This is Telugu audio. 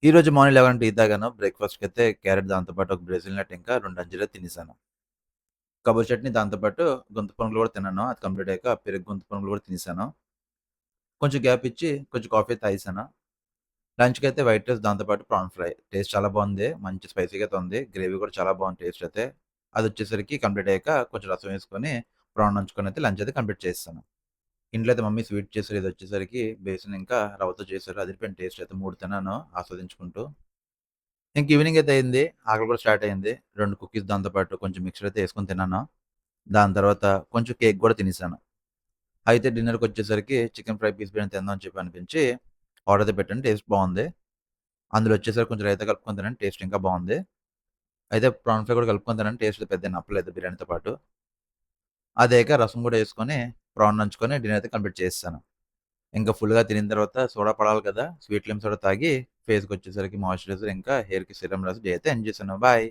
ఈరోజు మార్నింగ్ లేవగానే టీ తాగాను. బ్రేక్‌ఫాస్ట్‌కైతే క్యారట్ దాంతో పాటు ఒక బ్రెజిల్ నట్ ఇంకా 2 అంజీలు తినేసాను. కొబ్బరి చట్నీ దాంతో పాటు గుంత పొంగల్ కూడా తిన్నాను. అది కంప్లీట్ అయ్యాక పెరుగు గుంత పొంగల్ కూడా తినేసాను. కొంచెం గ్యాప్ ఇచ్చి కొంచెం కాఫీ తాగేసాను. లంచ్‌కైతే వైట్ రైస్ దాంతో పాటు ప్రాన్ ఫ్రై. టేస్ట్ చాలా బావుంది. మంచి స్పైసీగా అయితే ఉంది. గ్రేవీ కూడా చాలా బావుంది టేస్ట్ అయితే. అదొచ్చేసరికి కంప్లీట్ అయ్యాక కొంచెం రసం వేసుకొని ప్రాన్ నంచుకొని అయితే లంచ్ అయితే కంప్లీట్ చేసేసాను. ఇంట్లో అయితే మమ్మీ స్వీట్ చేసారు. ఇదొచ్చేసరికి బేసన్ ఇంకా రవ్వతో చేసారు. అదిరిపోయింది టేస్ట్ అయితే 3 తిన్నాను ఆస్వాదించుకుంటూ. ఇంక ఈవినింగ్ అయితే అయింది. ఆకలి కూడా స్టార్ట్ అయింది. 2 కుకీస్ దాంతో పాటు కొంచెం మిక్చర్ అయితే యేసుకొని తిన్నాను. దాని తర్వాత కొంచెం కేక్ గూడా తినేసాను. అయితే డిన్నర్‌కొచ్చేసరికి చికెన్ ఫ్రై పీస్ బిర్యానీ తిందాం అని చెప్పి అనిపించి ఆర్డర్ అయితే పెట్టాను. టేస్ట్ బావుంది. అందులో వచ్చేసరికి కొంచెం రైతా కలుపుకొని తినండి. టేస్ట్ ఇంకా బావుంది. అయితే ప్రాన్ ఫ్రై కూడా కలుపుకొని తినండి. టేస్ట్ పెద్దగా నప్పలేదు బిర్యానీతో పాటు. అదయ్యాక రసం కూడా యేసుకొని ప్రాన్ నంచుకొని డిన్నర్ అయితే కంప్లీట్ చేసేసాను. ఇంకా ఫుల్‌గా తినిన తర్వాత సోడా పడాలి కదా! స్వీట్ లైమ్ సోడా తాగి ఫేస్‌కొచ్చేసరికి మాయిశ్చరైజర్ ఇంకా హెయిర్‌కి సీరమ్ రాసి డే అయితే ఎండ్ చేశాను. బాయ్.